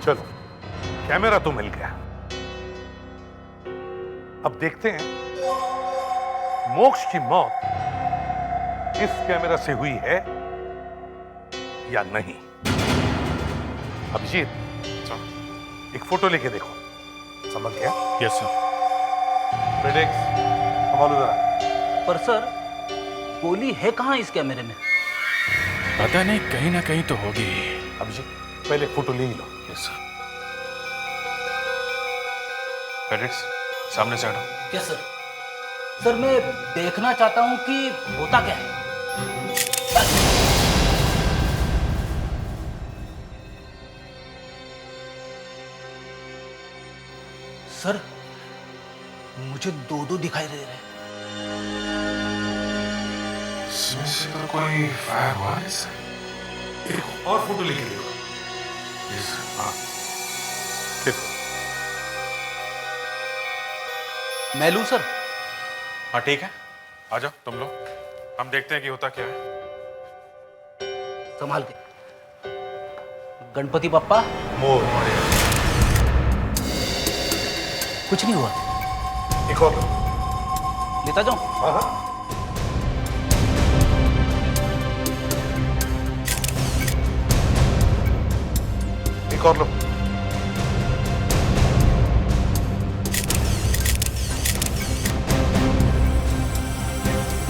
चलो, कैमरा तो मिल गया। अब देखते हैं मोक्ष की मौत इस कैमरा से हुई है या नहीं। अभिजीत, एक फोटो लेके देखो। समझ गया? Yes sir. प्रेडिक्स संभालो जरा। पर सर, गोली है कहाँ इस कैमरे में? पता नहीं, कहीं ना कहीं तो होगी। अभिजीत, पहले फोटो ले ही लो। Yes sir. पेडिक्स, सामने से हटो। Yes sir. सर, मैं देखना चाहता हूँ कि होता क्या है। सर, मुझे दो दिखाई दे रहे हैं। इसमें से तो कोई फायर हुआ है सर। एक और फोटो लेके देखो। Yes sir. हाँ, देखो। मैं लूं सर? हाँ ठीक है, आ जाओ तुम लोग, हम देखते हैं कि होता क्या है। संभाल के। गणपति बप्पा। मोर। कुछ नहीं हुआ। एक और। लेता जाऊं? हाँ हाँ। एक और लो।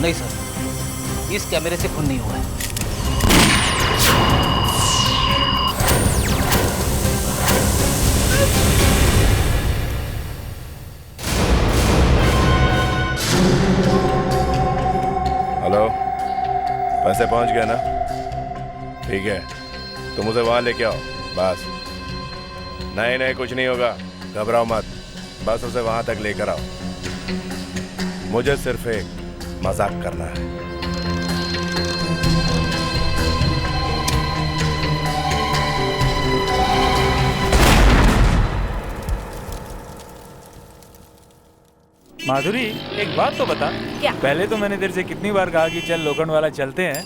नहीं सर, इस कैमरे से खून नहीं हुआ है। हेलो, पैसे पहुंच गए ना? ठीक है, तुम उसे वहां लेके आओ बस। नहीं नहीं, कुछ नहीं होगा, घबराओ मत, बस उसे वहां तक लेकर आओ। मुझे सिर्फ एक मजाक करना है। माधुरी, एक बात तो बता। क्या? पहले तो मैंने तेरे से कितनी बार कहा कि चल लोखंड वाला चलते हैं,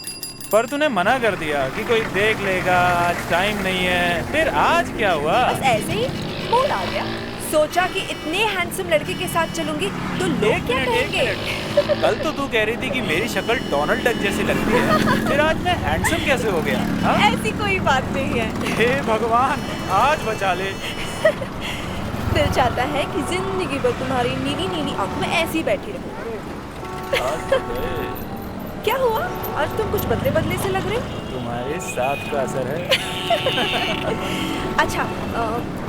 पर तूने मना कर दिया कि कोई देख लेगा, आज टाइम नहीं है। फिर आज क्या हुआ? बस ऐसे ही मूड आ गया। सोचा कि इतने हैंडसम लड़के के साथ चलूंगी तो लोग क्या कहेंगे। कल तो तू कह रही थी कि मेरी शक्ल डोनाल्ड डक जैसी लगती है, फिर आज मैं हैंडसम कैसे हो गया? हाँ? ऐसी कोई बात नहीं है। हे भगवान, आज बचा ले। दिल चाहता है कि जिंदगी भर तुम्हारी नीली नीली आंखों में ऐसी ही बैठी रहूं। क्या हुआ? आज तुम कुछ बदले बदले से लग रहे हो। तुम्हारे साथ का असर है। अच्छा,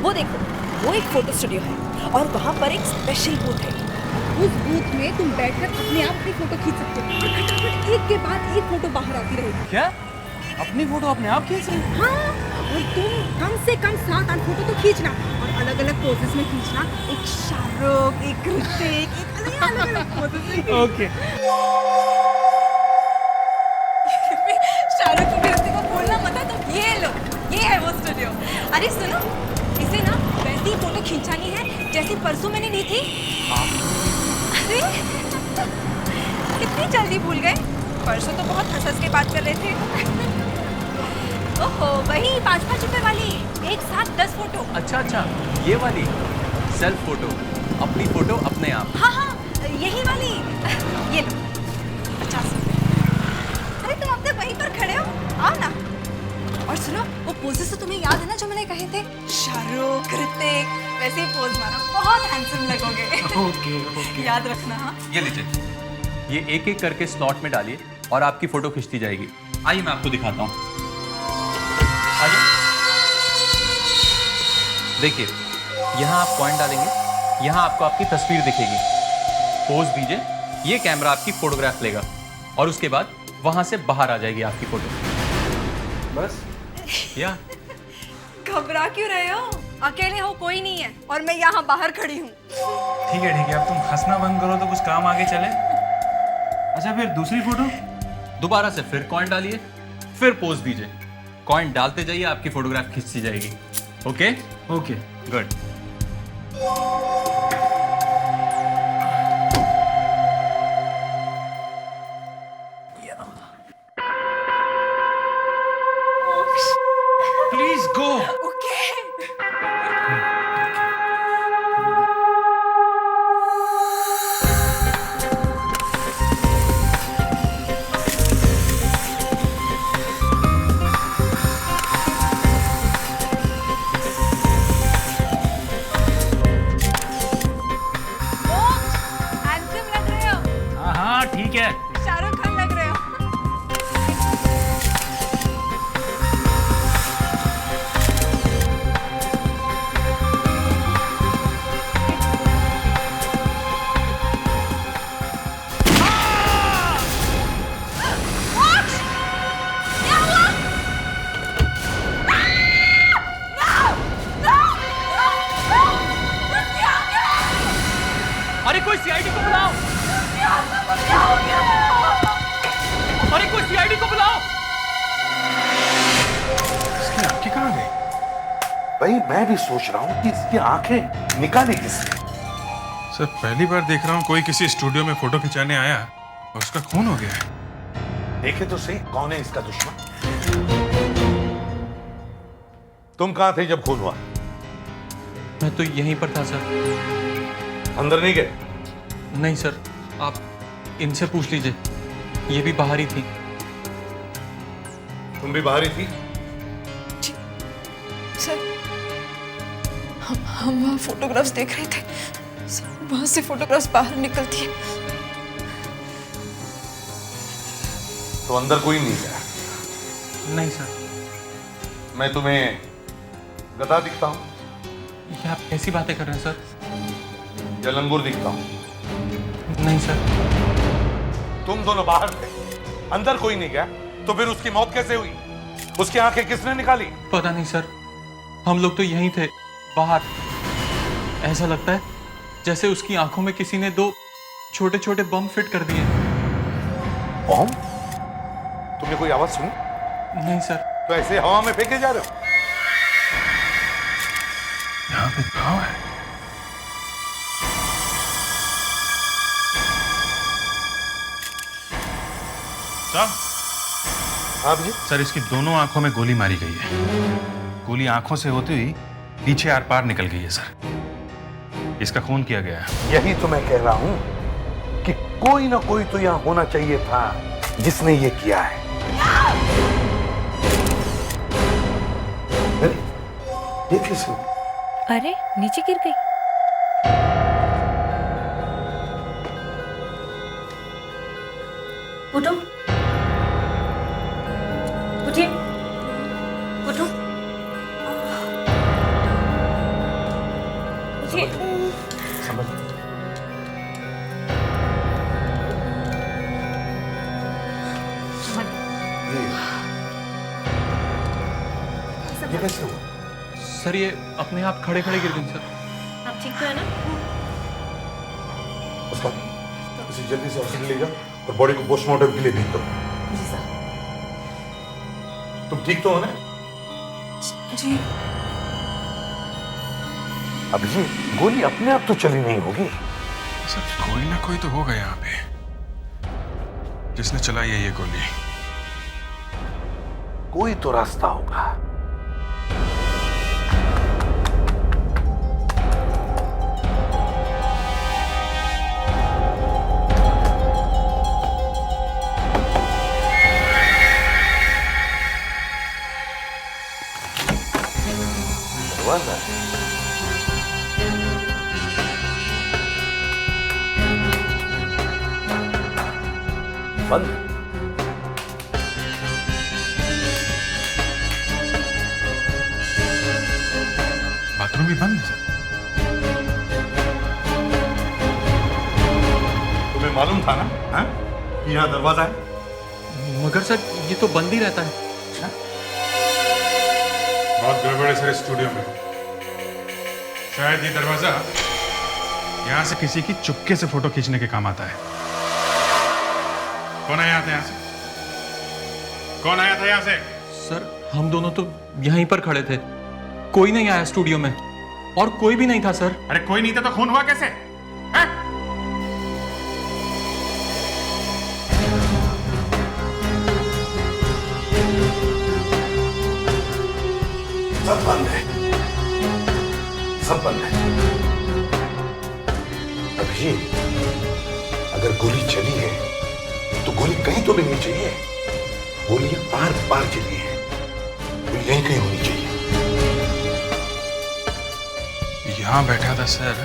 वो देखो, वो एक फोटो स्टूडियो है और वहाँ पर एक स्पेशल बूथ है। उस बूथ में तुम बैठकर अपने आप अपनी फोटो खींच सकते हो। फटाफट एक के बाद एक फोटो बाहर आती रहेगी। क्या? अपनी फोटो अपने आप खींच रही? हाँ, और तुम कम से कम 7-8 फोटो तो खींचना, और अलग अलग पोजेस में खींचना। एक शाहरुख, एक ऋतिक, एक अलग अलग पोजेस में खींचना। ओके। शाहरुख को भी ऋतिक को बोलना मत है, तो ये लो, ये है वो स्टूडियो। अरे सुनो, इसे ना वैसी फोटो खींचानी है जैसी परसों मैंने ली थी। अरे कितनी जल्दी भूल गए। परसों तो बहुत हंस के बात कर रहे थे। ओहो, वही 5-5 रुपए वाली, एक साथ 10 फोटो। अच्छा, ये वाली सेल्फ फोटो, अपनी फोटो अपने आप। हाँ, यही वाली। ये लो, 50 रुपए। अरे तुम अब तक वहीं पर खड़े हो, आओ ना। और सुनो, वो पोजेस तो तुम्हें याद है ना जो मैंने कहे थे? शाहरुख, ऋतिक, वैसे ही पोज मारो, बहुत हैंडसम लगोगे। ओके। याद रखना। हाँ, ये लीजिए, ये एक एक करके स्लॉट में डालिए और आपकी फोटो खिंचती जाएगी। आइए मैं आपको दिखाता हूँ। आइए, देखिए, यहाँ आप कॉइन डालेंगे, यहाँ आपको आपकी तस्वीर दिखेगी। पोज दीजिए, ये कैमरा आपकी फोटोग्राफ लेगा और उसके बाद वहां से बाहर आ जाएगी आपकी फोटो। बस या घबरा क्यों रहे हो? अकेले हो, कोई नहीं है, और मैं यहाँ बाहर खड़ी हूँ। ठीक है, अब तुम हंसना बंद करो तो कुछ काम आगे चले। अच्छा, फिर दूसरी फोटो? दोबारा से फिर कॉइन डालिए, फिर पोज दीजिए, कॉइन डालते जाइए, आपकी फोटोग्राफ खिंचती जाएगी। Okay good. Please go. Okay. भाई मैं भी सोच रहा हूँ कि इसकी आंखें निकाली किसने। सर पहली बार देख रहा हूँ कोई किसी स्टूडियो में फोटो खिंचाने आया और उसका खून हो गया है। देखे तो सही कौन है इसका दुश्मन। तुम कहां थे जब खून हुआ? मैं तो यहीं पर था सर। अंदर नहीं गए? नहीं सर, आप इनसे पूछ लीजिए, ये भी बाहर ही थी। तुम भी बाहर ही थी? सर हम वहाँ फोटोग्राफ्स देख रहे थे, वहां से फोटोग्राफ्स बाहर निकलती है। तो अंदर कोई नहीं गया? नहीं सर। मैं तुम्हें गधा दिखता हूं ये आप कैसी बातें कर रहे हैं सर? या लंगूर दिखता हूं? नहीं सर। तुम दोनों बाहर थे, अंदर कोई नहीं गया, तो फिर उसकी मौत कैसे हुई? उसकी आंखें किसने निकाली? पता नहीं सर, हम लोग तो यहीं थे बाहर। ऐसा लगता है जैसे उसकी आंखों में किसी ने 2 छोटे छोटे बम फिट कर दिए। बम? तुमने कोई आवाज सुनी? नहीं सर। तो ऐसे हवा में फेंके जा रहे हो? यहाँ पे घाव है। साहब। हाँ जी। सर इसकी दोनों आंखों में गोली मारी गई है। गोली आंखों से होती हुई पीछे आर पार निकल गई है सर। इसका खून किया गया है। यही तो मैं कह रहा हूं कि कोई ना कोई तो यहां होना चाहिए था जिसने ये किया है। अरे, ये किसने? अरे नीचे गिर गई। उठो, उठिए, उठो, उठिए। समझ। ये कैसे हुआ? सर ये अपने आप खड़े खड़े गिर गई सर। आप ठीक तो है ना? उसका इसे जल्दी से हॉस्पिटल ले जाओ और बॉडी को पोस्टमार्टम के लिए भेज दो। जी सर। तुम ठीक तो हो ना? जी। अब ये गोली अपने आप तो चली नहीं होगी। सर कोई ना कोई तो होगा यहाँ पे जिसने चलाई है ये गोली। कोई तो रास्ता होगा। दरवाजा बंद। बाथरूम भी बंद है सर। तुम्हें मालूम था ना हाँ? कि यहाँ दरवाजा है? मगर सर ये तो बंद ही रहता है। बहुत गड़बड़ है सर इस स्टूडियो में। शायद ये दरवाजा यहाँ से किसी की चुपके से फोटो खींचने के काम आता है। कौन आया था यहाँ से? कौन आया था यहाँ से? सर हम दोनों तो यहीं पर खड़े थे, कोई नहीं आया स्टूडियो में और कोई भी नहीं था सर। अरे कोई नहीं था तो खून हुआ कैसे? हैं? सब बंद है, सब बंद है। अभी अगर गोली चली है तो गोली कहीं तो लगनी चाहिए। गोलियां आर पार चली है, गोली यहीं कहीं होनी चाहिए। यहाँ बैठा था सर,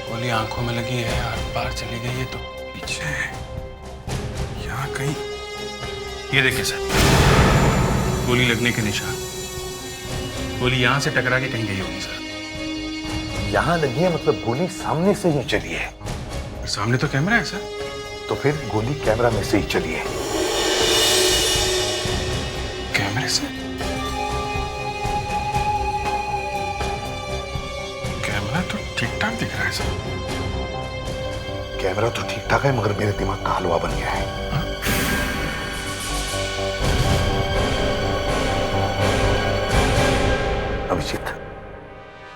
गोली आंखों में लगी है, आर पार चली गई है तो पीछे यहाँ कहीं। ये देखिए सर, गोली लगने के निशान। गोली यहाँ से टकरा के कहीं गई होगी सर। यहां लगी है मतलब गोली सामने से ही चली है। सामने तो कैमरा है सर। तो फिर गोली कैमरा में से ही चली है। कैमरे से? कैमरा तो ठीक ठाक दिख रहा है सर। कैमरा तो ठीक ठाक है मगर मेरे दिमाग का हलवा बन गया है। अभिजीत,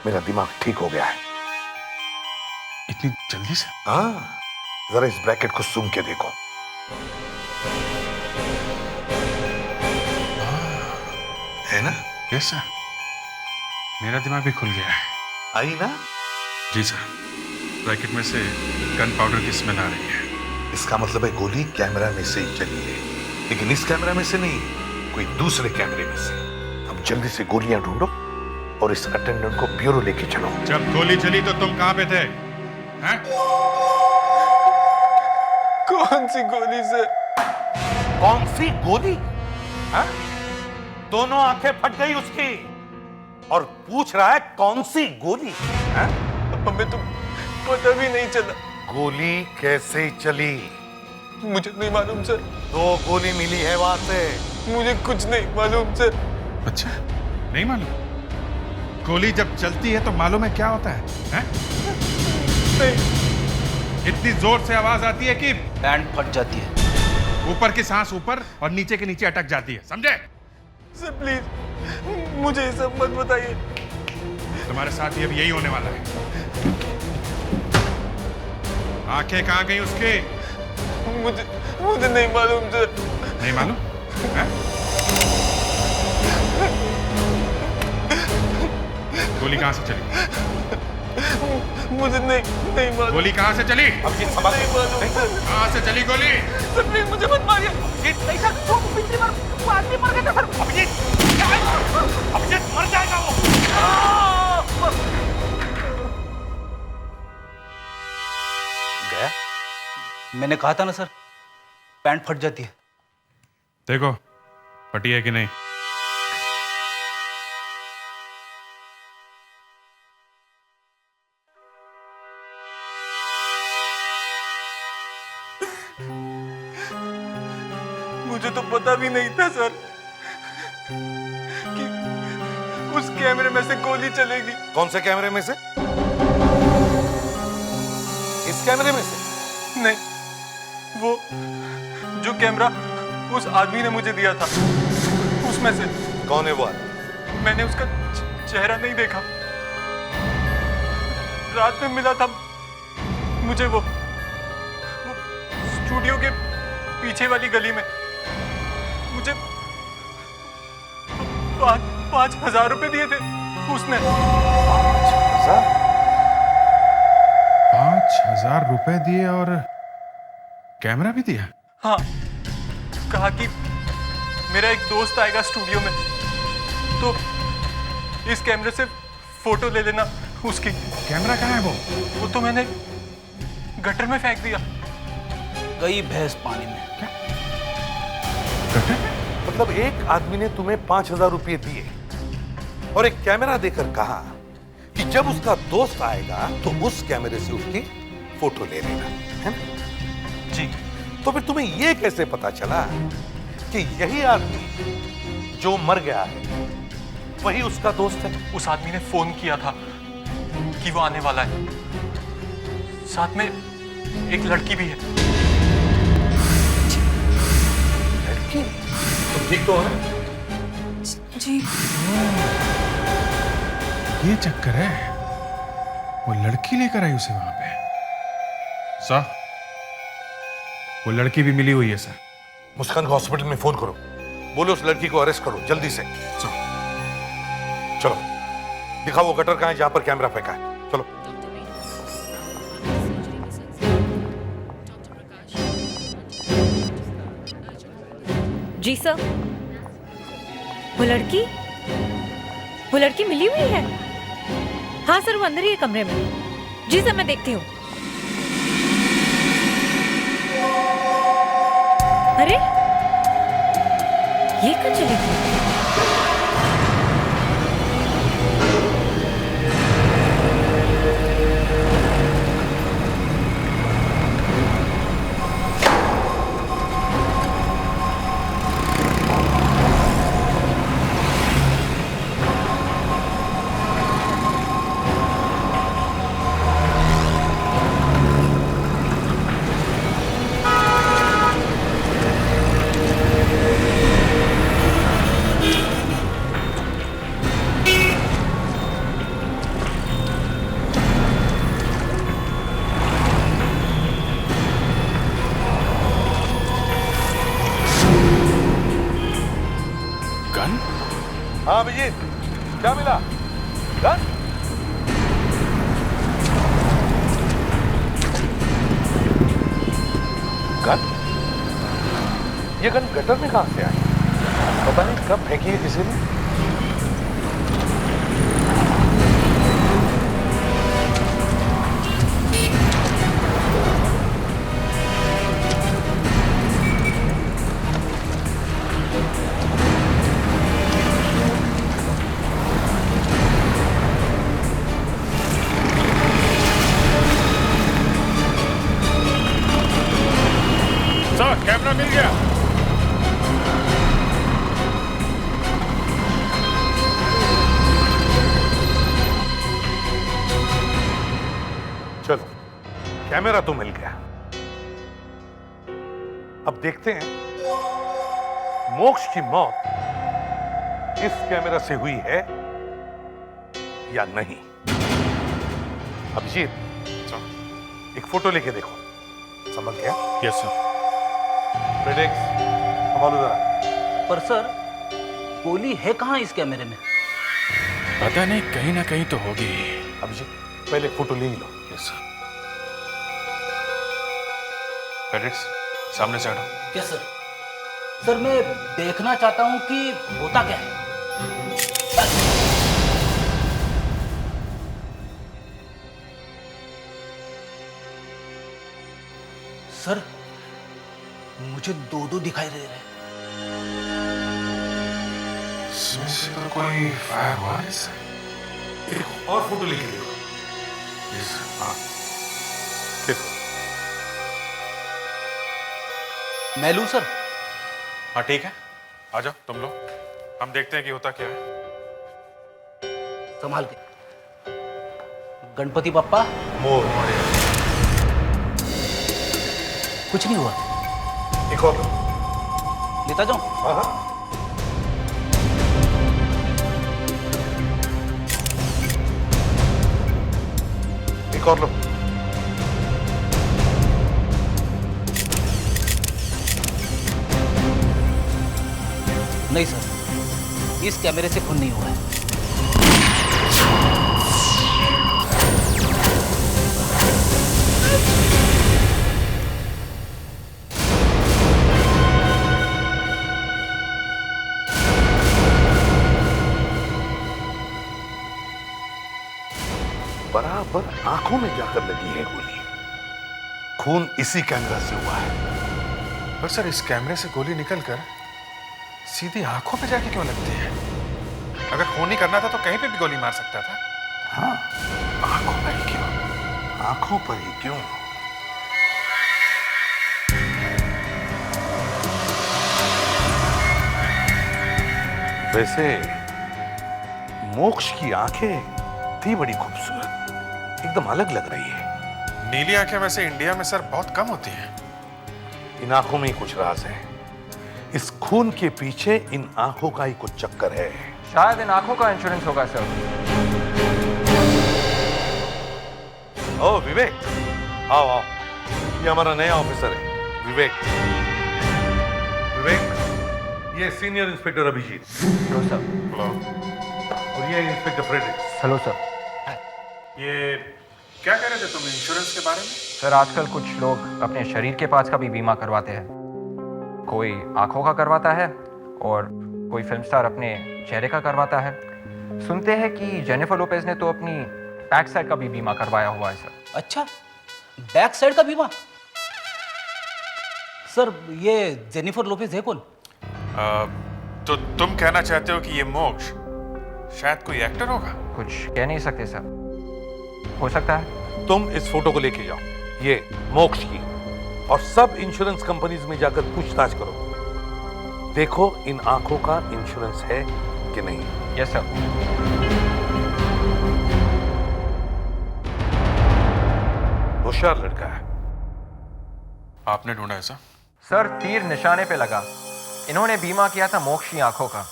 मेरा दिमाग ठीक हो गया है। इतनी जल्दी से? हाँ, जरा इस ब्रैकेट को सूंघ के देखो। है ना? यस सर, मेरा दिमाग भी खुल गया है। आई ना? जी सर, ब्रैकेट में से गन पाउडर की स्मेल आ रही है। इसका मतलब है गोली कैमरा में से ही चली है, लेकिन इस कैमरा में से नहीं, कोई दूसरे कैमरे में से। अब जल्दी से गोलियां ढूंढो और इस अटेंडेंट को ब्यूरो लेके चलो। जब गोली चली तो तुम कहां पे थे? हैं? कौन सी गोली से? कौन सी गोली? हाँ? दोनों आंखें फट गई उसकी और पूछ रहा है कौन सी गोली? हाँ? हमें तो पता भी नहीं चला। गोली कैसे चली? मुझे नहीं मालूम सर। 2 गोली मिली है वहां से। मुझे कुछ नहीं मालूम सर। अच्छा, नहीं मालूम? गोली जब चलती है तो मालूम है क्या होता है? हैं? इतनी जोर से आवाज आती है कि बैंड फट जाती है। ऊपर की सांस ऊपर और नीचे के नीचे अटक जाती है, समझे? सर प्लीज मुझे ये सब मत बताइए। तुम्हारे साथ ही अब यही होने वाला है। आंखें कहां गई उसकी? मुझे नहीं मालूम सर। नहीं मालूम? हैं? गोली कहां से चली? मुझे नहीं मालूम। गोली कहां से चली? अब ये समझ नहीं मालूम सर। कहां से चली गोली? सर प्लीज मुझे मत मारिए। नहीं सर, पिछली बार वो आदमी मर गया था सर। अभिजीत मर जाएगा वो। गया? मैंने कहा था ना सर, पैंट फट जाती है। देखो फटी है कि नहीं। मुझे तो पता भी नहीं था सर कि उस कैमरे में से गोली चलेगी। कौन से कैमरे में से? इस कैमरे में से? नहीं, वो जो कैमरा उस आदमी ने मुझे दिया था उसमें से। कौन है वो आदमी? मैंने उसका चेहरा नहीं देखा। रात में मिला था मुझे वो स्टूडियो के पीछे वाली गली में। मुझे 5,000 रुपए दिए थे उसने। 5,000 रुपए दिए और कैमरा भी दिया? हाँ, कहा कि मेरा एक दोस्त आएगा स्टूडियो में तो इस कैमरे से फोटो ले लेना उसकी। कैमरा कहाँ है वो तो मैंने गटर में फेंक दिया। गई भैंस पानी में। गटर? मतलब एक आदमी ने तुम्हें 5,000 रुपए दिए और एक कैमरा देकर कहा कि जब उसका दोस्त आएगा तो उस कैमरे से उसकी फोटो ले लेना, है ना? जी। तो फिर तुम्हें यह कैसे पता चला कि यही आदमी जो मर गया है वही उसका दोस्त है? उस आदमी ने फोन किया था कि वो आने वाला है। साथ में एक लड़की भी है। लड़की? तुम ठीक तो है? जी। ये चक्कर है, वो लड़की लेकर आई उसे वहां पे। सर, वो लड़की भी मिली हुई है सर। मुस्कान को हॉस्पिटल में फोन करो, बोलो उस लड़की को अरेस्ट करो जल्दी से। चलो दिखाओ वो गटर कहां है जहां पर कैमरा फेंका है। चलो। जी सर। वो लड़की मिली हुई है? हाँ सर, वो अंदर ही है कमरे में। जी सर, मैं देखती हूँ। अरे ये कहाँ चली गई? हाँ अभिजीत, क्या मिला? गन? गन? ये गन गटर में कहां से आई? पता नहीं कब फेंकी है किसी ने। सर कैमरा मिल गया। चलो, कैमरा तो मिल गया। अब देखते हैं मोक्ष की मौत इस कैमरा से हुई है या नहीं। अभिजीत, एक फोटो लेके देखो। समझ गया? Yes sir. प्रेडिक्स संभालो जरा। पर सर, गोली है कहाँ इस कैमरे में? पता नहीं, कहीं ना कहीं तो होगी। अभिजीत, पहले फोटो ले ही लो। Yes sir. पेडिक्स सामने से हटो। क्या सर? सर मैं देखना चाहता हूँ कि होता क्या है। सर मुझे दो दिखाई दे रहे हैं। इसमें कोई फायर हुआ है इससे? एक और फोटो लेके देखो। यस हाँ, देखो। मैं लूं सर? हाँ ठीक है, आ जाओ तुम लोग, हम देखते हैं कि होता क्या है। संभाल के। गणपति बप्पा। मोर। कुछ नहीं हुआ। एक और। लेता जाऊं? हाँ हाँ। एक और लो। नहीं सर, इस कैमरे से खून नहीं हुआ है। बराबर आंखों में जाकर लगी है गोली। खून इसी कैमरा से हुआ है। पर सर, इस कैमरे से गोली निकलकर सीधी आंखों पे जाके क्यों लगती है? अगर खून ही करना था तो कहीं पे भी गोली मार सकता था। हाँ, आंखों पर ही क्यों? आंखों पर ही क्यों? वैसे मोक्ष की आंखें थी बड़ी खूबसूरत, एकदम अलग लग रही है। नीली आंखें वैसे इंडिया में सर बहुत कम होती हैं। इन आंखों में ही कुछ राज है। इस खून के पीछे इन आंखों का ही कुछ चक्कर है। शायद इन आंखों का इंश्योरेंस होगा सर। ओ विवेक, आओ आओ, ये हमारा नया ऑफिसर है विवेक। विवेक, ये senior inspector Abhijeet. Hello sir. Hello. और ये इंस्पेक्टर फ्रेडरिक्स। Hello sir. ये क्या कह रहे थे तुम इंश्योरेंस के बारे में? सर आजकल कुछ लोग अपने शरीर के पार्ट्स का भी बीमा करवाते हैं। कोई आंखों का करवाता है और कोई फिल्म स्टार अपने चेहरे का करवाता है। सुनते हैं कि जेनिफर लोपेज ने तो अपनी बैक साइड का भी बीमा करवाया हुआ है सर। अच्छा, बैक साइड का बीमा? सर ये जेनिफर लोपेज है कौन? तो तुम कहना चाहते हो कि ये मोक्ष शायद कोई एक्टर होगा? कुछ कह नहीं सकते सर, हो सकता है। तुम इस फोटो को लेके जाओ, ये मोक्ष की, और सब इंश्योरेंस कंपनीज में जाकर पूछताछ करो। देखो इन आंखों का इंश्योरेंस है कि नहीं। Yes sir. होशियार लड़का है। आपने ढूंढा ऐसा? सर तीर निशाने पे लगा। इन्होंने बीमा किया था मोक्ष की आंखों का।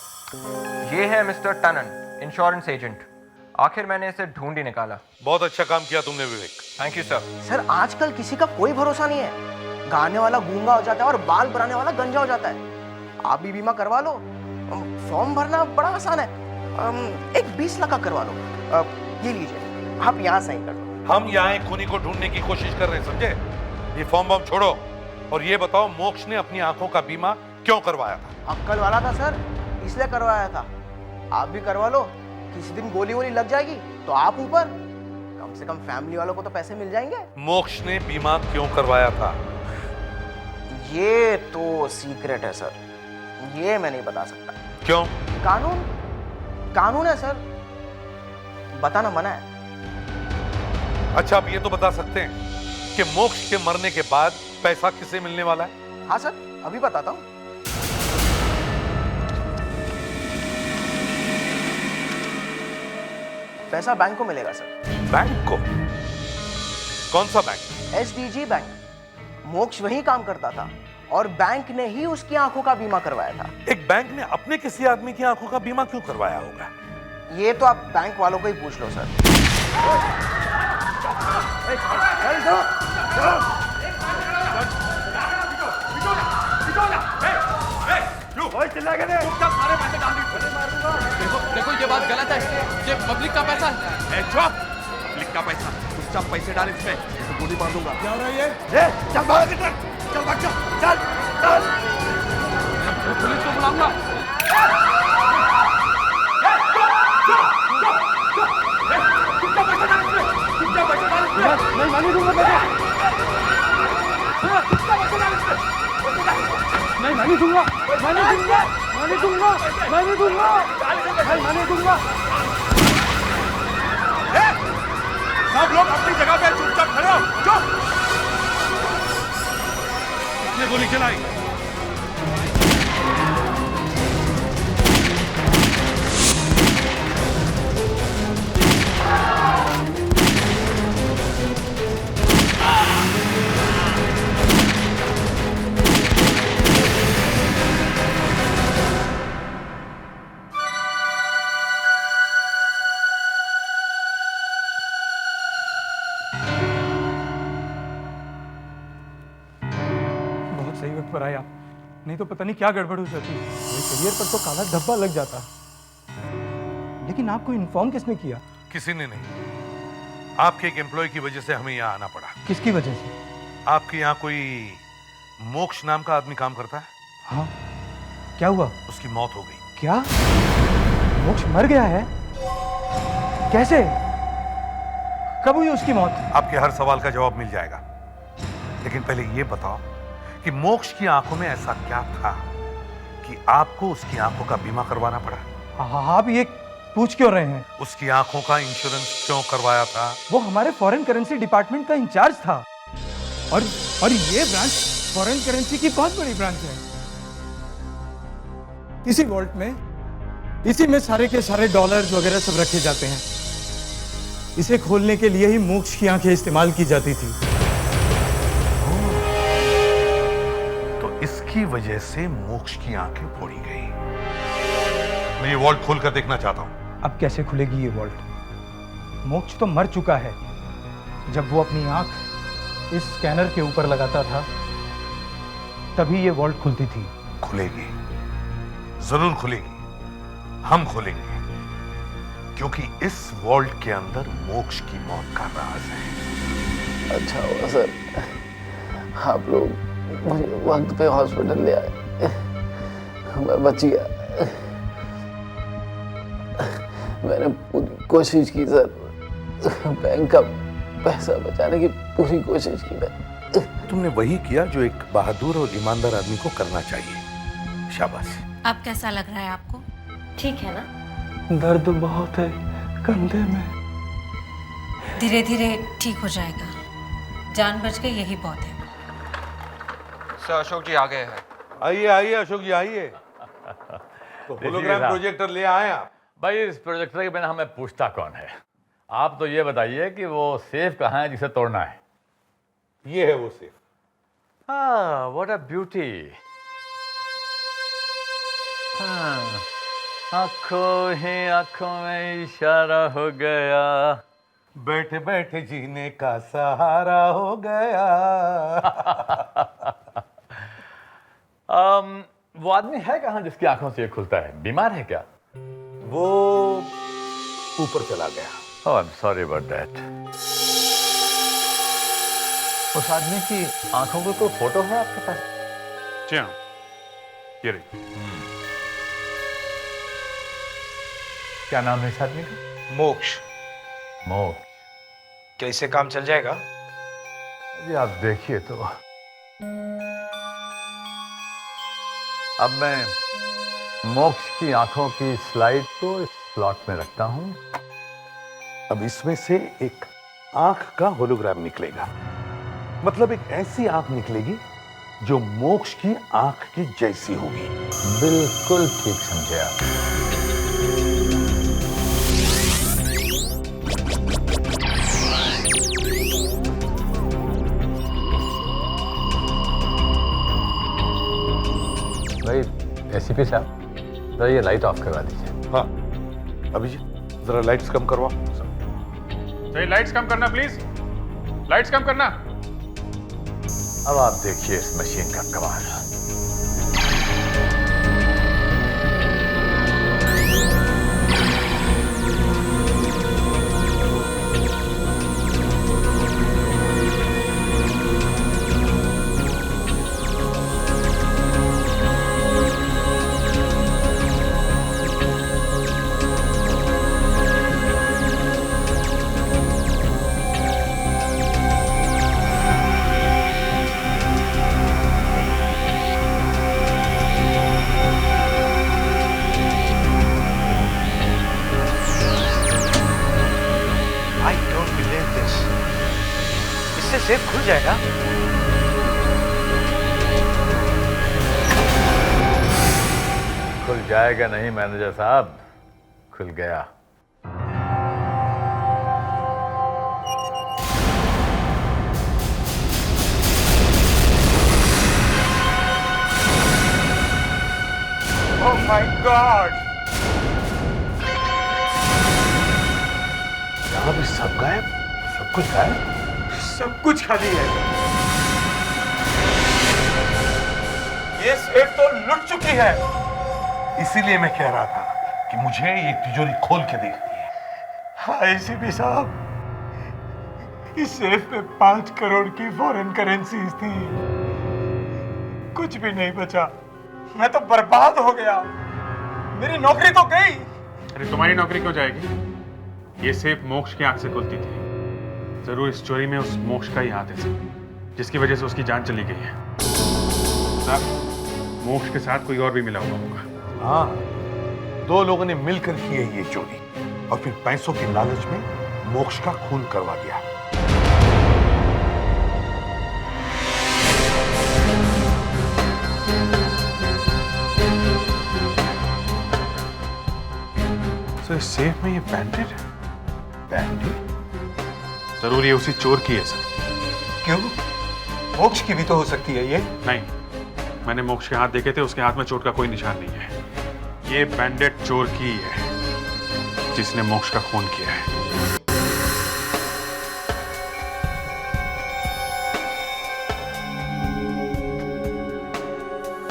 ये है मिस्टर टनन, इंश्योरेंस एजेंट। आखिर मैंने इसे ढूंढ ही निकाला। बहुत अच्छा काम किया तुमने Vivek. Thank you sir. Sir आजकल किसी का कोई भरोसा नहीं है। गाने वाला गूंगा हो जाता है और बाल बनाने वाला गंजा हो जाता है। आप भी बीमा करवा लो, फॉर्म भरना बड़ा आसान है। एक 20 लाख का करवा लो। ये लीजिए, आप यहाँ साइन कर दो। हम यहाँ एक खूनी को ढूंढने की कोशिश कर रहे हैं, समझे? ये फॉर्म बम छोड़ो और ये बताओ, मोक्ष ने अपनी आंखों का बीमा क्यों करवाया था? अक्कल वाला था सर, इसलिए करवाया था। आप भी करवा लो, किसी दिन गोली वोली लग जाएगी तो आप ऊपर, कम से कम फैमिली वालों को तो पैसे मिल जाएंगे। मोक्ष ने बीमा क्यों करवाया था? ये तो सीक्रेट है सर, ये मैं नहीं बता सकता। क्यों? कानून है सर, बताना मना है। अच्छा, आप ये तो बता सकते हैं कि मोक्ष के मरने के बाद पैसा किसे मिलने वाला है? हाँ सर, अभी बताता हूँ। पैसा बैंक को मिलेगा सर। बैंक को? कौन सा बैंक? SDG bank. मोक्ष वही काम करता था और बैंक ने ही उसकी आंखों का बीमा करवाया था। एक बैंक ने अपने किसी आदमी की आंखों का बीमा क्यों करवाया होगा? ये तो आप बैंक वालों को ही पूछ लो सर। देखो ये बात गलत है, ये पब्लिक का पैसा है। पब्लिक का पैसा, चुपचाप पैसे डाल इसमें, तो गोली मार दूंगा। क्या हो रहा है ये? चल भाग इधर, चल भाग, चल चल। पुलिस को बुलाऊंगा। नहीं मानी दूंगा पैसा, नहीं मानी दूंगा, मानी दूंगा, मानी दूंगा, मानी दूंगा, नहीं मानी दूंगा। सब लोग अपनी जगह पे चुपचाप खड़े हो, चुप। किसने गोली चलाई? सही वक्त पर आए आप, नहीं तो पता नहीं क्या गड़बड़ हो जाती। मेरे करियर पर तो काला धब्बा लग जाता। लेकिन आपको इन्फॉर्म किसने किया? किसी ने नहीं, आपके एक एम्प्लॉय की वजह से हमें यहाँ आना पड़ा। किसकी वजह से? आपके यहाँ कोई मोक्ष नाम का आदमी काम करता है? हाँ, क्या हुआ? उसकी मौत हो गई। क्या? मोक्ष मर गया है? कैसे? कब हुई उसकी मौत? आपके हर सवाल का जवाब मिल जाएगा, लेकिन पहले ये बताओ कि मोक्ष की आंखों में ऐसा क्या था कि आपको उसकी आंखों का बीमा करवाना पड़ा? आप ये पूछ क्यों रहे हैं? उसकी आंखों का इंश्योरेंस क्यों करवाया था? वो हमारे फॉरेन करेंसी डिपार्टमेंट का इंचार्ज था और ये ब्रांच फॉरेन करेंसी की बहुत बड़ी ब्रांच है। इसी वॉल्ट में, इसी में सारे के सारे डॉलर्स वगैरह सब रखे जाते हैं। इसे खोलने के लिए ही मोक्ष की आंखें इस्तेमाल की जाती थी। इसकी वजह से मोक्ष की आंखें फोड़ी गई। मैं ये वॉल्ट खोलकर देखना चाहता हूं। अब कैसे खुलेगी ये वॉल्ट? मोक्ष तो मर चुका है। जब वो अपनी आंख इस स्कैनर के ऊपर लगाता था तभी ये वॉल्ट खुलती थी। खुलेगी, जरूर खुलेगी, हम खोलेंगे, क्योंकि इस वॉल्ट के अंदर मोक्ष की मौत का राज है। अच्छा हुआ सर, आप लोग मुझे वक्त पे हॉस्पिटल ले आए, मैं बच गया। मैंने पूरी कोशिश की सर, बैंक का पैसा बचाने की पूरी कोशिश की मैं। तुमने वही किया जो एक बहादुर और ईमानदार आदमी को करना चाहिए। शाबाश। अब कैसा लग रहा है आपको? ठीक है ना? दर्द बहुत है कंधे में। धीरे धीरे ठीक हो जाएगा, जान बच गई यही बहुत है। सर अशोक जी आ गए हैं। आइए आइए अशोक जी आइए। तो होलोग्राम प्रोजेक्टर ले आए आप? भाई इस प्रोजेक्टर के बिना हमें पूछता कौन है। आप तो ये बताइए कि वो सेफ कहाँ है जिसे तोड़ना है? ये है वो सेफ। हाँ, व्हाट अ ब्यूटी। आंखों ही आंखों में इशारा हो गया, बैठे बैठे जीने का सहारा हो गया। वो आदमी है कहाँ जिसकी आंखों से ये खुलता है? बीमार है क्या? वो ऊपर चला गया। Oh, I am sorry about that. उस आदमी की आंखों की कोई फोटो है आपके पास? जी हाँ, ये रही। क्या नाम है इस आदमी का? मोक्ष। मोक्ष। क्या इससे काम चल जाएगा? जी आप देखिए तो। अब मैं मोक्ष की आंखों की स्लाइड को इस स्लॉट में रखता हूं। अब इसमें से एक आंख का होलोग्राम निकलेगा, मतलब एक ऐसी आंख निकलेगी जो मोक्ष की आंख की जैसी होगी। बिल्कुल ठीक समझे आप। भाई एसीपी साहब, जरा ये लाइट ऑफ करवा दीजिए। हाँ अभिजीत, जरा लाइट्स कम करवा। तो लाइट्स कम करना प्लीज, लाइट्स कम करना। अब आप देखिए इस मशीन का कमाल। सेफ खुल जाएगा? खुल जाएगा नहीं मैनेजर साहब, खुल गया। Oh my God! यहां भी सब गायब, सब कुछ गायब, सब कुछ खाली है। ये सेफ तो लुट चुकी है। इसीलिए मैं कह रहा था कि मुझे ये तिजोरी खोल के देखनी है। हाँ एसीपी साहब, इस सेफ में 5 करोड़ की फॉरेन करेंसीज थी। कुछ भी नहीं बचा। मैं तो बर्बाद हो गया। मेरी नौकरी तो गई। अरे तुम्हारी नौकरी क्यों जाएगी? ये सेफ मोक्ष की आंख से खुलती थी। जरूर इस चोरी में उस मोक्ष का ही हाथ है सर, जिसकी वजह से उसकी जान चली गई है। सर, मोक्ष के साथ कोई और भी मिला हुआ होगा। हाँ, 2 लोगों ने मिलकर की है ये चोरी और फिर पैसों के लालच में मोक्ष का खून करवा दिया। तो इस सेफ में ये बैंडेड है। बैंडेड? जरूर ये उसी चोर की है सर। क्यों? मोक्ष की भी तो हो सकती है ये। नहीं, मैंने मोक्ष के हाथ देखे थे, उसके हाथ में चोट का कोई निशान नहीं है। ये बैंडेड चोर की है जिसने मोक्ष का खून किया है।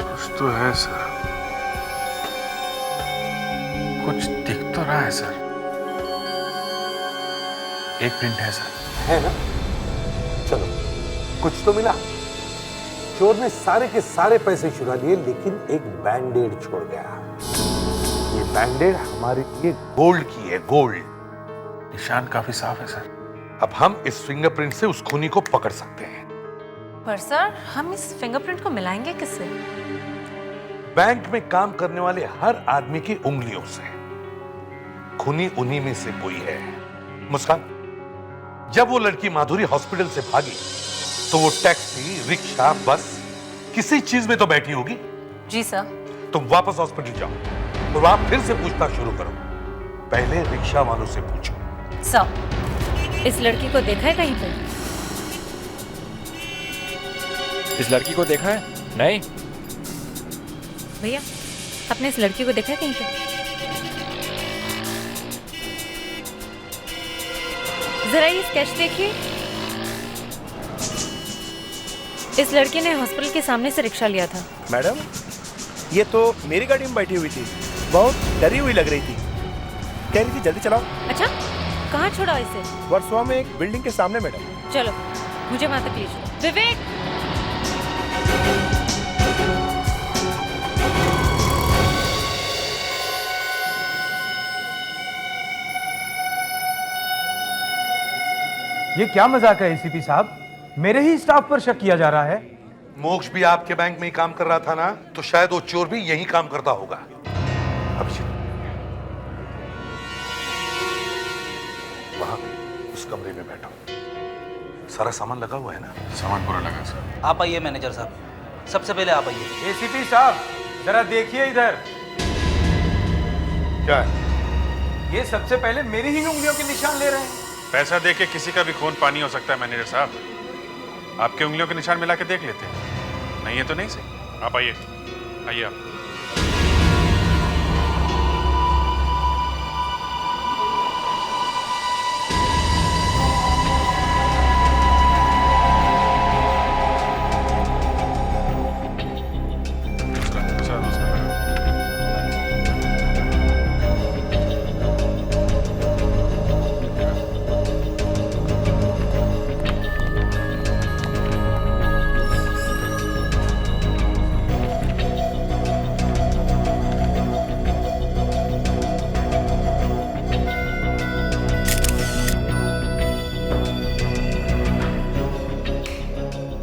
कुछ तो है सर, कुछ दिख तो रहा है सर। एक प्रिंट है सर। है ना? चलो, कुछ तो मिला। चोर ने सारे के सारे पैसे चुरा लिए, लेकिन एक बैंडेड छोड़ गया। ये बैंडेड हमारे लिए गोल्ड की है, गोल्ड। निशान काफी साफ है सर। अब हम इस फिंगरप्रिंट से उस खूनी को पकड़ सकते हैं। पर सर, हम इस फिंगरप्रिंट को मिलाएंगे किससे? बैंक में काम करने वाले हर आदमी की उंगलियों से। खूनी उन्हीं में से कोई है। मुस्कान, जब वो लड़की माधुरी हॉस्पिटल से भागी तो वो टैक्सी, रिक्शा, बस किसी चीज में तो बैठी होगी। जी सर। तुम वापस हॉस्पिटल जाओ और वहां फिर से पूछताछ शुरू करो। पहले रिक्शा वालों से पूछो। सर, इस लड़की को देखा है कहीं पे? इस लड़की को देखा है? नहीं। भैया, आपने इस लड़की को देखा है कहीं पे? जरा ये स्केच देखिए। इस लड़की ने हॉस्पिटल के सामने से रिक्शा लिया था। मैडम, ये तो मेरी गाड़ी में बैठी हुई थी, बहुत डरी हुई लग रही थी, कह रही थी जल्दी चलाओ। अच्छा, कहाँ छोड़ा इसे? वर्सोवा में एक बिल्डिंग के सामने मैडम। चलो, मुझे वहां तक ले चलो। विवेक, ये क्या मजाक है एसीपी साहब? मेरे ही स्टाफ पर शक किया जा रहा है। मोक्ष भी आपके बैंक में ही काम कर रहा था ना, तो शायद वो चोर भी यही काम करता होगा। अभिषेक, वहां उस कमरे में बैठो। सारा सामान लगा हुआ है ना? सामान पूरा लगा सर। आप आइए मैनेजर साहब, सबसे पहले आप आइए। एसीपी साहब, जरा देखिए इधर। क्या है? ये सबसे पहले मेरी ही उंगलियों के निशान ले रहे हैं। पैसा दे के किसी का भी खून पानी हो सकता है मैनेजर साहब। आपके उंगलियों के निशान मिला के देख लेते हैं, नहीं है तो नहीं सही। आप आइए, आइए आप।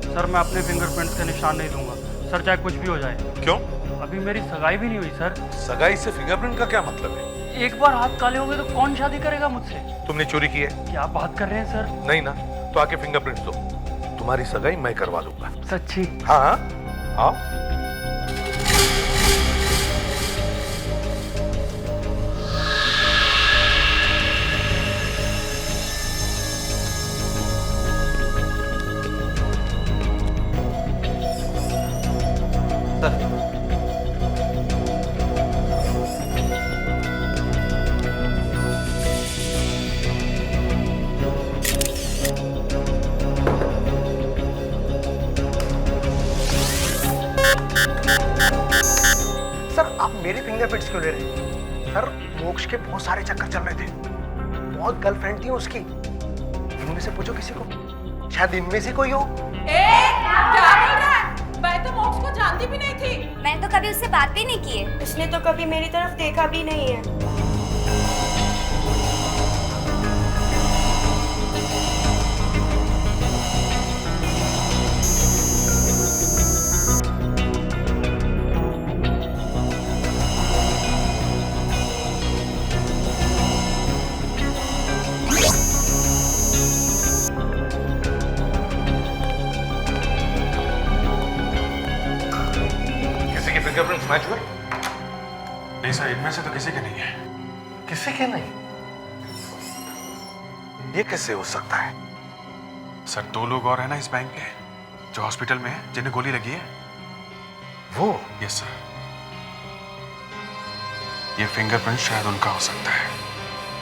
सर मैं अपने फिंगरप्रिंट्स के निशान नहीं दूंगा सर, चाहे कुछ भी हो जाए। क्यों? अभी मेरी सगाई भी नहीं हुई सर। सगाई से फिंगरप्रिंट का क्या मतलब है? एक बार हाथ काले हो गए तो कौन शादी करेगा मुझसे? तुमने चोरी की है? क्या बात कर रहे हैं सर? नहीं ना, तो आके फिंगरप्रिंट्स दो, तुम्हारी सगाई मैं करवा दूंगा। सच्ची? हाँ हाँ, आओ। सर आप मेरे फिंगरप्रिंट्स क्यों ले रहे हैं? सर मोक्ष के बहुत सारे चक्कर चल रहे थे, बहुत गर्लफ्रेंड थी उसकी। इनमें से पूछो किसी को, शायद इनमें से कोई हो। क्या बोल रहा है? मैं तो मोक्ष को जानती भी नहीं थी। मैं तो कभी उससे बात भी नहीं की है। उसने तो कभी मेरी तरफ देखा भी नहीं है। फिंगरप्रिंट्स मैच हुए? नहीं सर, इनमें से तो किसी के नहीं है। किसी के नहीं? ये कैसे हो सकता है? सर 2 लोग और हैं ना इस बैंक के, जो हॉस्पिटल में है, जिन्हें गोली लगी है। वो? Yes sir. ये फिंगरप्रिंट शायद उनका हो सकता है।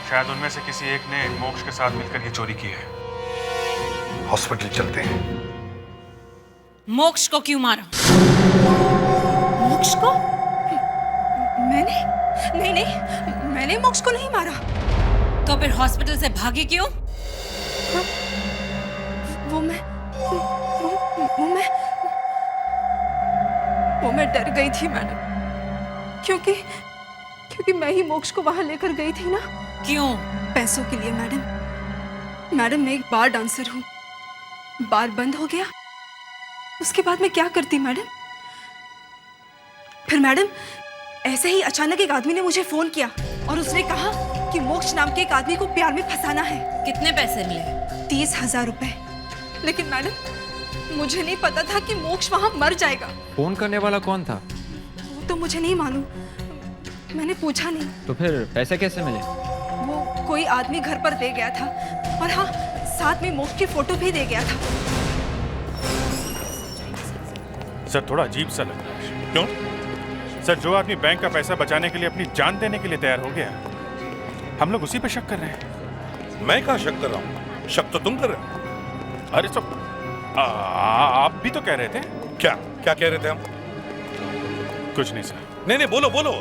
शायद उनमें से किसी एक ने मोक्ष के साथ मिलकर ये चोरी की है। हॉस्पिटल चलते हैं। मोक्ष को क्यों मारा? मोक्ष को? मैंने? नहीं नहीं, मैंने मोक्ष को नहीं मारा। तो फिर हॉस्पिटल से भागी क्यों? वो मैं डर गई थी मैडम, क्योंकि मैं ही मोक्ष को वहां लेकर गई थी ना। क्यों? पैसों के लिए मैडम। मैडम मैं एक बार डांसर हूँ, बार बंद हो गया, उसके बाद मैं क्या करती मैडम? फिर मैडम ऐसे ही अचानक एक आदमी ने मुझे फोन किया और उसने कहा कि मोक्ष नाम के एक आदमी को प्यार में फंसाना है। कितने पैसे मिले? 30,000 रुपए। लेकिन मैडम मुझे नहीं पता था कि मोक्ष वहां मर जाएगा। फोन करने वाला कौन था? वो तो मुझे नहीं मालूम, मैंने पूछा नहीं। तो फिर पैसे कैसे मिले? वो कोई आदमी घर पर दे गया था, और हाँ साथ में मोक्ष की फोटो भी दे गया था। सर थोड़ा अजीब सा लग रहा है। क्यों? सर जो आदमी बैंक का पैसा बचाने के लिए अपनी जान देने के लिए तैयार हो गया, हम लोग उसी पे शक कर रहे हैं। मैं कहाँ शक कर रहा हूँ? शक तो तुम कर रहे हो। अरे सब आप भी तो कह रहे थे। क्या क्या कह रहे थे हम? कुछ नहीं सर। नहीं बोलो बोलो,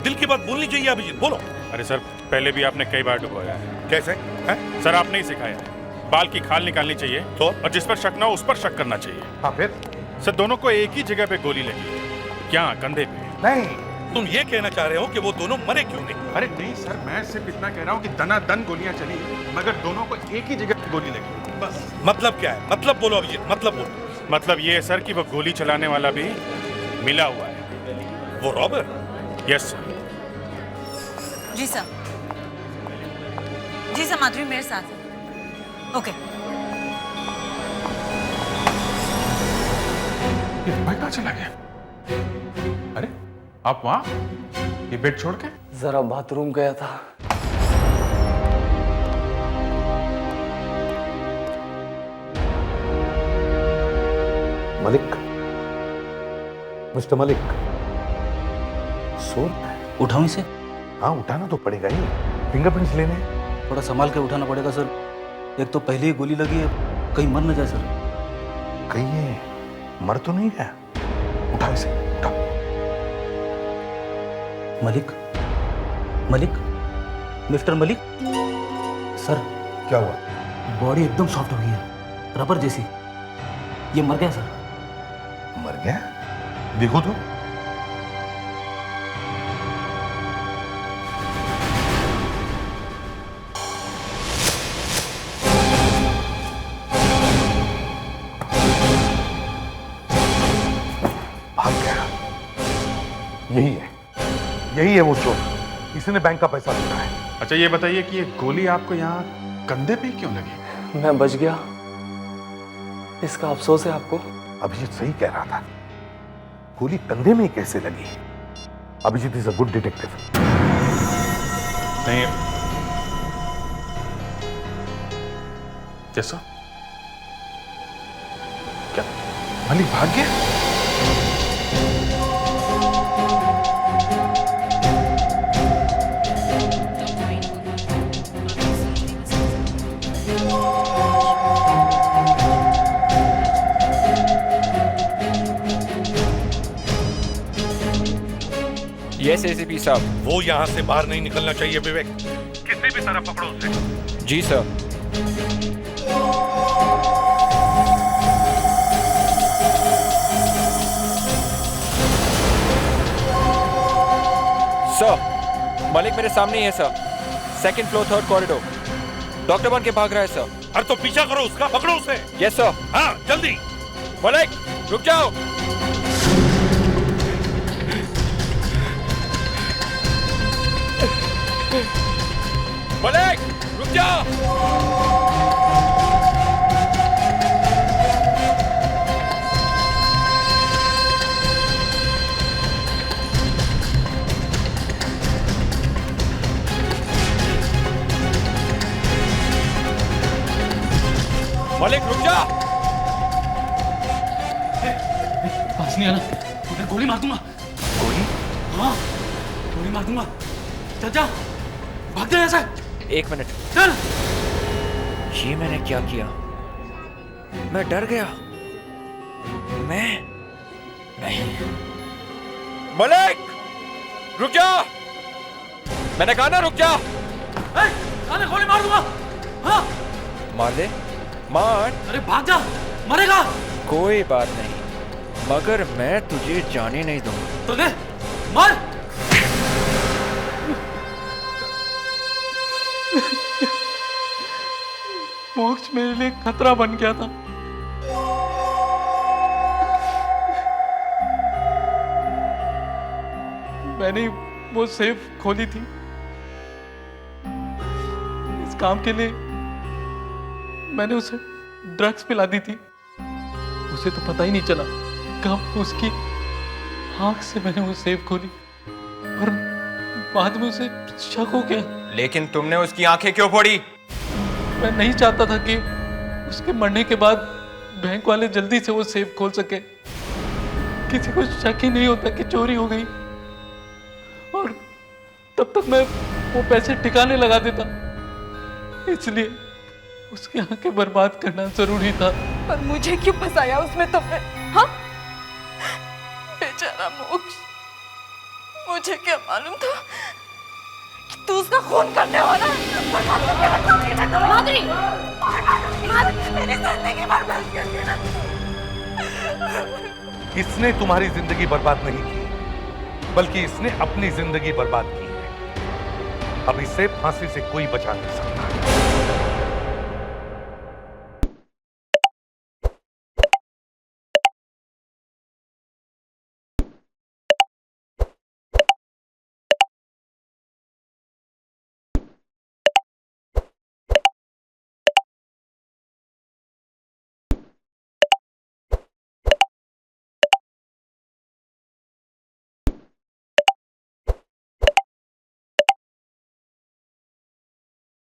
दिल की बात बोलनी चाहिए अभिजीत, बोलो। अरे सर, पहले भी आपने कई बार डुबोया है। कैसे है? सर आपने ही सिखाया है, बाल की खाल निकालनी चाहिए तो, और जिस पर शक ना हो उस पर शक करना चाहिए। हाँ फिर? सर दोनों को एक ही जगह पे गोली लगी है। क्या कंधे पे? नहीं, तुम ये कहना चाह रहे हो कि वो दोनों मरे क्यों नहीं? अरे नहीं सर, मैं सिर्फ इतना कह रहा हूँ कि दनादन गोलियां चली, मगर दोनों को एक ही जगह पे गोली लगी, बस। मतलब क्या है? मतलब बोलो अभिजीत, मतलब बोलो। मतलब ये है सर कि वो गोली चलाने वाला भी मिला हुआ है। वो रॉबर? Yes sir. जी सर, जी सर, माधुरी मेरे साथ है। ओके। ये भाई कहाँ चला गया? अरे आप वहाँ ये बेड छोड़ के? जरा बाथरूम गया था। मलिक, मिस्टर मलिक, सो उठाऊं इसे? हाँ उठाना तो पड़ेगा ही, फिंगरप्रिंट्स लेने। थोड़ा संभाल के उठाना पड़ेगा सर, एक तो पहले ही गोली लगी है, कहीं मर न जाए सर। कहीं ये मर तो नहीं गया? उठा इसे, उठा। मलिक, मलिक, मिस्टर मलिक। सर क्या हुआ? बॉडी एकदम सॉफ्ट हो गई है, रबर जैसी। ये मर गया सर। मर गया? देखो तो। भाग गया। यही है वो चोर, इसने बैंक का पैसा लूटा है। अच्छा ये बताइए कि ये गोली आपको यहाँ कंधे पे क्यों लगी? मैं बच गया, इसका अफसोस है आपको? अभिजीत सही कह रहा था, गोली कंधे में कैसे लगी? Abhijeet is a good detective. नहीं कैसा? क्या मलिक भाग गया? यस एसीपी साहब। वो यहाँ से बाहर नहीं निकलना चाहिए विवेक, किसी भी तरह पकड़ो उसे। जी सर। सर मलिक मेरे सामने ही है sir, second floor third corridor, doctor बन के भाग रहा है सर। अरे तो पीछा करो उसका, पकड़ो उसे। Yes sir. हाँ जल्दी। मलिक रुक जाओ। मलिक रुक जाओ। मलिक रुक जा। पास नहीं आना, उधर गोली मार दूंगा। गोली? हाँ गोली मार दूंगा। चल जा, भाग जा यहाँ से। एक मिनट। चल। ये मैंने क्या किया? मैं डर गया। मैं नहीं। मलिक रुक जा, मैंने कहा ना रुक जा। अरे गोली मार दूंगा। हाँ मार दे, मार। अरे भाग जा, मरेगा। कोई बात नहीं, मगर मैं तुझे जाने नहीं दूंगा। तो दे, मार। मोक्ष मेरे लिए खतरा बन गया था। मैंने वो सेफ खोली थी इस काम के लिए। मैंने उसे ड्रग्स पिला दी थी, उसे तो पता ही नहीं चला कब उसकी आंख से मैंने वो सेफ खोली, और बाद में उसे शक हो गया। लेकिन तुमने उसकी आंखें क्यों फोड़ी? मैं नहीं चाहता था कि उसके मरने के बाद बैंक वाले जल्दी से वो सेफ खोल सके, किसी को शक ही नहीं होता कि चोरी हो गई, और तब तक मैं वो पैसे ठिकाने लगा देता। इसलिए उसकी आंखें बर्बाद करना जरूरी था। पर मुझे क्यों फंसाया उसमें तुमने? हाँ बेचारा मोक्ष, मुझे क्या मालूम था कि तू उसका खून करने वाला माधुरी, मेरी जिंदगी बर्बाद कर दी ना। इसने तुम्हारी जिंदगी बर्बाद नहीं की, बल्कि इसने अपनी जिंदगी बर्बाद की है। अब इसे फांसी से कोई बचा नहीं सकता।